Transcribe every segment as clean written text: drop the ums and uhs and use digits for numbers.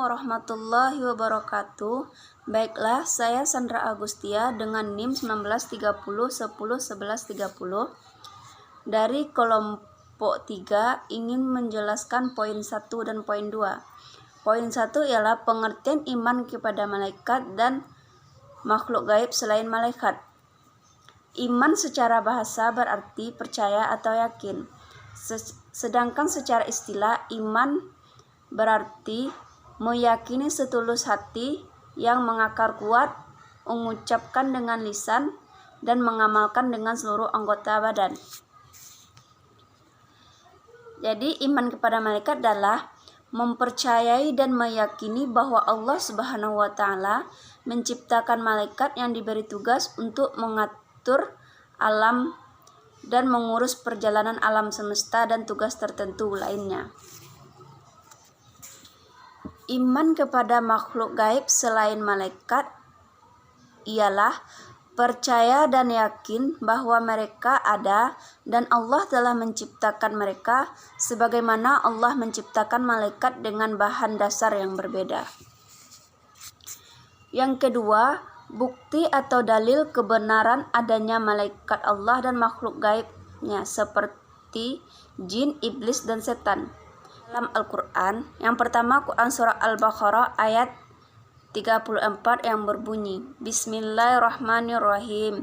warahmatullahi wabarakatuh. Baiklah, saya Sandra Agustia dengan NIM 1930101130 dari kelompok 3 ingin menjelaskan poin 1 dan poin 2. Poin 1 ialah pengertian iman kepada malaikat dan makhluk gaib selain malaikat. Iman secara bahasa berarti percaya atau yakin. Sedangkan secara istilah iman berarti meyakini setulus hati yang mengakar kuat, mengucapkan dengan lisan, dan mengamalkan dengan seluruh anggota badan. Jadi iman kepada malaikat adalah mempercayai dan meyakini bahwa Allah Subhanahu wa Ta'ala menciptakan malaikat yang diberi tugas untuk mengatur alam dan mengurus perjalanan alam semesta dan tugas tertentu lainnya. Iman kepada makhluk gaib selain malaikat ialah percaya dan yakin bahwa mereka ada dan Allah telah menciptakan mereka sebagaimana Allah menciptakan malaikat dengan bahan dasar yang berbeda. Yang kedua, bukti atau dalil kebenaran adanya malaikat Allah dan makhluk gaibnya seperti jin, iblis, dan setan. Dalam Al-Quran, yang pertama Quran Surah Al-Baqarah ayat 34 yang berbunyi, Bismillahirrahmanirrahim.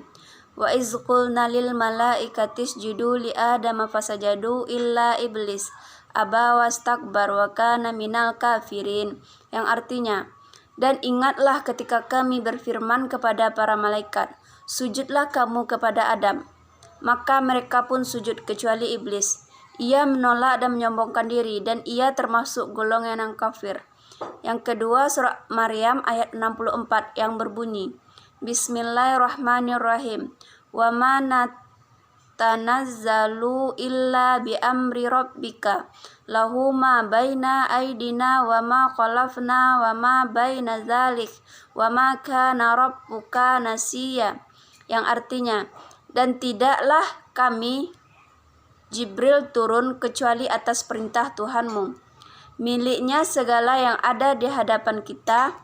Wa iz qulna lil malaikati isjudu li Adama fasajadu illa iblis aba wastakbar wa kana minal kafirin. Yang artinya, dan ingatlah ketika kami berfirman kepada para malaikat, sujudlah kamu kepada Adam. Maka mereka pun sujud kecuali iblis. Ia menolak dan menyombongkan diri, dan ia termasuk golongan yang kafir. Yang kedua surah Maryam ayat 64 yang berbunyi, Bismillahirrahmanirrahim. Wa ma natanazzalu illa bi amri rabbika lahu ma baina aydina wa ma khalafna wa ma baina dzalik wa ma kana rabbuka nasiya. Yang artinya, dan tidaklah kami Jibril turun kecuali atas perintah Tuhanmu. Miliknya segala yang ada di hadapan kita,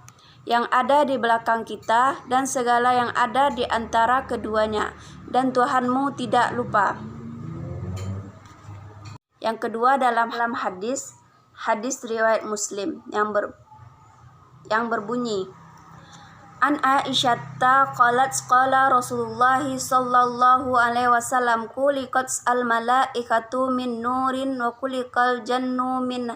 yang ada di belakang kita, dan segala yang ada di antara keduanya. Dan Tuhanmu tidak lupa. Yang kedua dalam hadis riwayat Muslim yang berbunyi, An Aisyata qalat qala Rasulullah sallallahu alaihi wasallam khuliqat al malaikatu min nurin wa khuliqal jannu min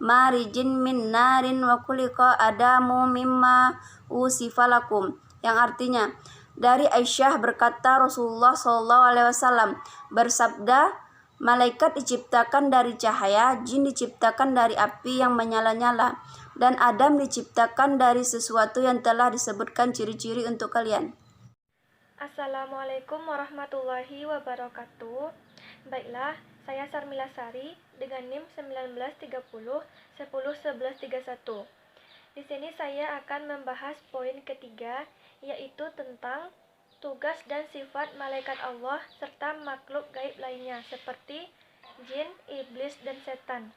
marijin min narin wa khuliqa adamu mimma usifalakum. Yang artinya, dari Aisyah berkata Rasulullah sallallahu alaihi wasallam bersabda, malaikat diciptakan dari cahaya, jin diciptakan dari api yang menyala-nyala, dan Adam diciptakan dari sesuatu yang telah disebutkan ciri-ciri untuk kalian. Assalamualaikum warahmatullahi wabarakatuh. Baiklah, saya Sarmila Sari dengan NIM 1930101131. Di sini saya akan membahas poin ketiga, yaitu tentang tugas dan sifat malaikat Allah serta makhluk gaib lainnya seperti jin, iblis, dan setan.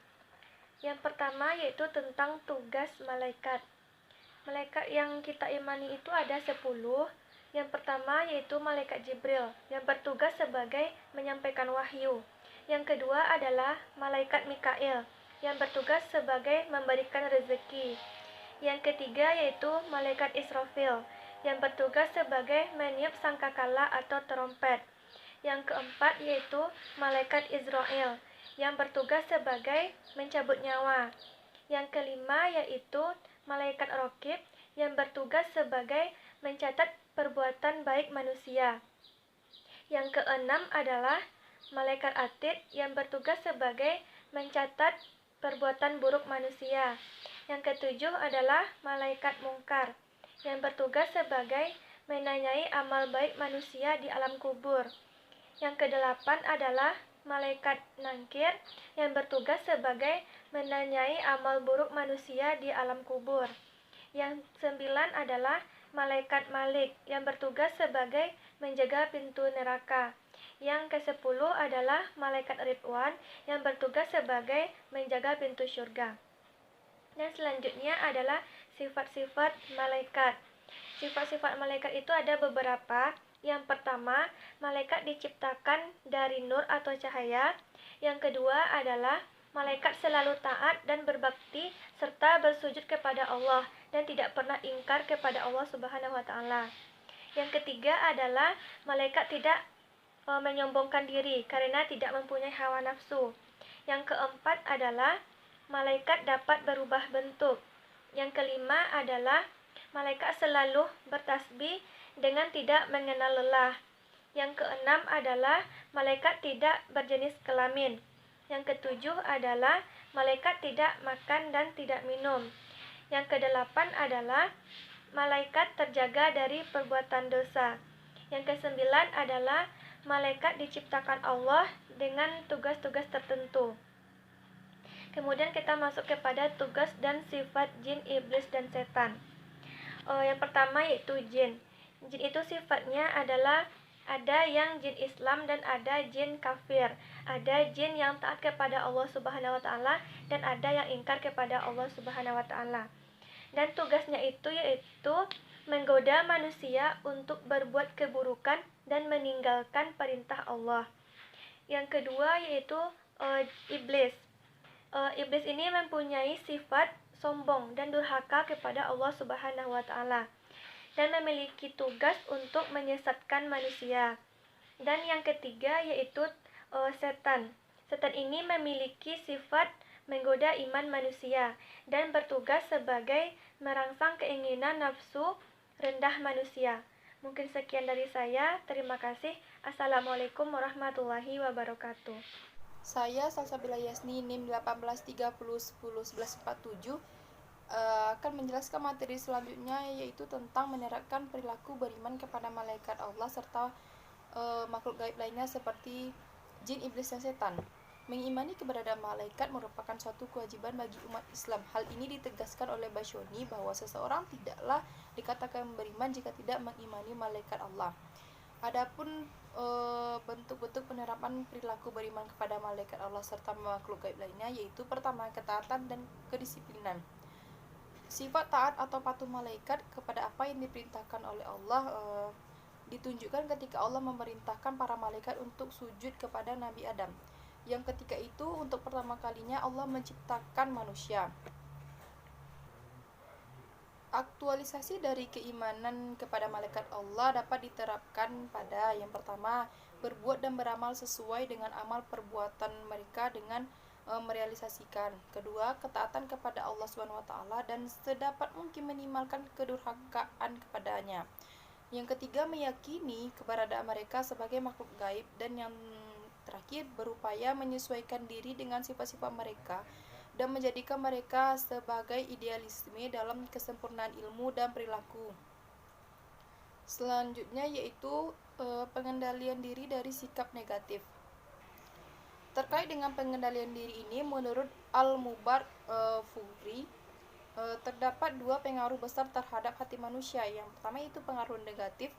Yang pertama yaitu tentang tugas malaikat. Malaikat yang kita imani itu ada 10. Yang pertama yaitu malaikat Jibril yang bertugas sebagai menyampaikan wahyu. Yang kedua adalah malaikat Mikail yang bertugas sebagai memberikan rezeki. Yang ketiga yaitu malaikat Israfil yang bertugas sebagai meniup sangkakala atau trompet. Yang keempat yaitu malaikat Israel yang bertugas sebagai mencabut nyawa. Yang kelima yaitu malaikat Raqib yang bertugas sebagai mencatat perbuatan baik manusia. Yang keenam adalah malaikat Atid yang bertugas sebagai mencatat perbuatan buruk manusia. Yang ketujuh adalah malaikat Mungkar yang bertugas sebagai menanyai amal baik manusia di alam kubur. Yang kedelapan adalah malaikat Nangkir yang bertugas sebagai menanyai amal buruk manusia di alam kubur. Yang sembilan adalah malaikat Malik yang bertugas sebagai menjaga pintu neraka. Yang ke-10 adalah malaikat Ridwan yang bertugas sebagai menjaga pintu surga. Dan selanjutnya adalah sifat-sifat malaikat. Sifat-sifat malaikat itu ada beberapa. Yang pertama, malaikat diciptakan dari nur atau cahaya. Yang kedua adalah malaikat selalu taat dan berbakti serta bersujud kepada Allah dan tidak pernah ingkar kepada Allah Subhanahu wa taala. Yang ketiga adalah malaikat tidak menyombongkan diri karena tidak mempunyai hawa nafsu. Yang keempat adalah malaikat dapat berubah bentuk. Yang kelima adalah malaikat selalu bertasbih dengan tidak mengenal lelah. Yang keenam adalah malaikat tidak berjenis kelamin. Yang ketujuh adalah malaikat tidak makan dan tidak minum. Yang kedelapan adalah malaikat terjaga dari perbuatan dosa. Yang kesembilan adalah malaikat diciptakan Allah dengan tugas-tugas tertentu. Kemudian kita masuk kepada tugas dan sifat jin, iblis, dan setan. Yang pertama yaitu jin. Jin itu sifatnya adalah ada yang jin Islam dan ada jin kafir. Ada jin yang taat kepada Allah Subhanahu wa taala dan ada yang ingkar kepada Allah Subhanahu wa taala. Dan tugasnya itu yaitu menggoda manusia untuk berbuat keburukan dan meninggalkan perintah Allah. Yang kedua yaitu iblis. Iblis ini mempunyai sifat sombong dan durhaka kepada Allah Subhanahu wa taala dan memiliki tugas untuk menyesatkan manusia. Dan yang ketiga yaitu setan. Setan ini memiliki sifat menggoda iman manusia dan bertugas sebagai merangsang keinginan nafsu rendah manusia. Mungkin sekian dari saya. Terima kasih. Assalamualaikum warahmatullahi wabarakatuh. Saya Salsabila Yasni NIM 1830101147 akan menjelaskan materi selanjutnya, yaitu tentang menerapkan perilaku beriman kepada malaikat Allah serta makhluk gaib lainnya seperti jin, iblis, dan setan. Mengimani keberadaan malaikat merupakan suatu kewajiban bagi umat Islam. Hal ini ditegaskan oleh Bashoni bahwa seseorang tidaklah dikatakan beriman jika tidak mengimani malaikat Allah. Adapun bentuk-bentuk penerapan perilaku beriman kepada malaikat Allah serta makhluk gaib lainnya, yaitu pertama, ketaatan dan kedisiplinan. Sifat taat atau patuh malaikat kepada apa yang diperintahkan oleh Allah ditunjukkan ketika Allah memerintahkan para malaikat untuk sujud kepada Nabi Adam, yang ketika itu untuk pertama kalinya Allah menciptakan manusia. Aktualisasi dari keimanan kepada malaikat Allah dapat diterapkan pada yang pertama, berbuat dan beramal sesuai dengan amal perbuatan mereka dengan merealisasikan. Kedua, ketaatan kepada Allah Subhanahu wa taala dan sedapat mungkin minimalkan kedurhakaan kepadanya. Yang ketiga, meyakini keberadaan mereka sebagai makhluk gaib, dan yang terakhir, berupaya menyesuaikan diri dengan sifat-sifat mereka dan menjadikan mereka sebagai idealisme dalam kesempurnaan ilmu dan perilaku. Selanjutnya yaitu pengendalian diri dari sikap negatif. Terkait dengan pengendalian diri ini, menurut Al-Mubarak Fugri, terdapat dua pengaruh besar terhadap hati manusia. Yang pertama itu pengaruh negatif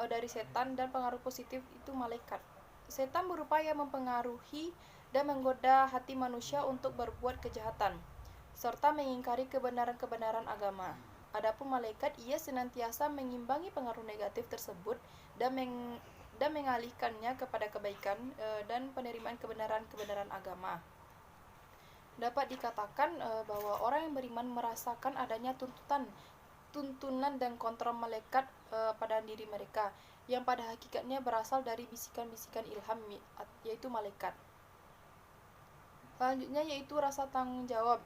dari setan, dan pengaruh positif itu malaikat. Setan berupaya mempengaruhi dan menggoda hati manusia untuk berbuat kejahatan, serta mengingkari kebenaran-kebenaran agama. Adapun malaikat, ia senantiasa mengimbangi pengaruh negatif tersebut dan mengalihkannya kepada kebaikan dan penerimaan kebenaran-kebenaran agama. Dapat dikatakan bahwa orang yang beriman merasakan adanya tuntunan dan kontrol malaikat pada diri mereka, yang pada hakikatnya berasal dari bisikan-bisikan ilham, yaitu malaikat. Selanjutnya yaitu rasa tanggung jawab.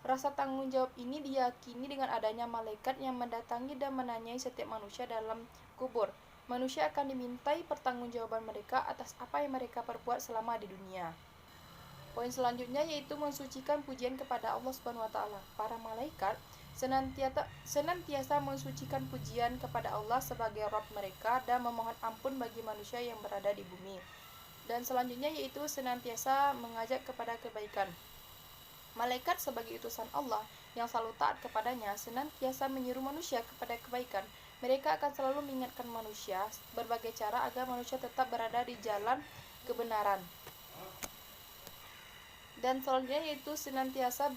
Rasa tanggung jawab ini diyakini dengan adanya malaikat yang mendatangi dan menanyai setiap manusia dalam kubur. Manusia akan dimintai pertanggungjawaban mereka atas apa yang mereka perbuat selama di dunia. Poin selanjutnya yaitu mensucikan pujian kepada Allah Subhanahu wa taala. Para malaikat senantiasa mensucikan pujian kepada Allah sebagai Rabb mereka dan memohon ampun bagi manusia yang berada di bumi. Dan selanjutnya yaitu senantiasa mengajak kepada kebaikan. Malaikat sebagai utusan Allah yang selalu taat kepadanya senantiasa menyeru manusia kepada kebaikan. Mereka akan selalu mengingatkan manusia berbagai cara agar manusia tetap berada di jalan kebenaran. Dan selanjutnya yaitu senantiasa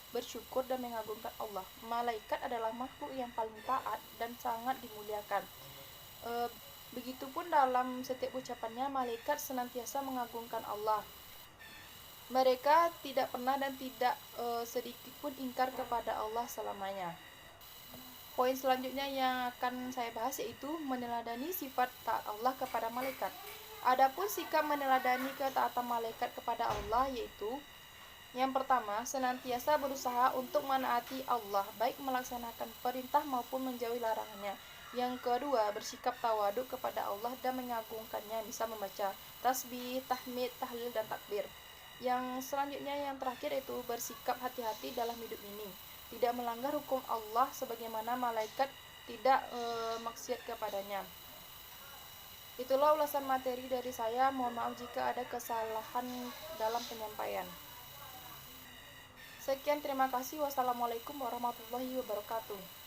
bersyukur dan mengagungkan Allah. Malaikat adalah makhluk yang paling taat dan sangat dimuliakan. Begitupun dalam setiap ucapannya, malaikat senantiasa mengagungkan Allah. Mereka tidak pernah dan tidak sedikit pun ingkar kepada Allah selamanya. Poin selanjutnya yang akan saya bahas yaitu meneladani sifat taat Allah kepada malaikat. Adapun sikap meneladani ketaatan malaikat kepada Allah yaitu yang pertama, senantiasa berusaha untuk menaati Allah, baik melaksanakan perintah maupun menjauhi larangannya. Yang kedua, bersikap tawaduk kepada Allah dan mengagungkannya, bisa membaca tasbih, tahmid, tahlil, dan takbir. Yang selanjutnya yang terakhir yaitu bersikap hati-hati dalam hidup ini, tidak melanggar hukum Allah sebagaimana malaikat tidak maksiat kepadanya. Itulah ulasan materi dari saya. Mohon maaf jika ada kesalahan dalam penyampaian. Sekian, terima kasih. Wassalamualaikum warahmatullahi wabarakatuh.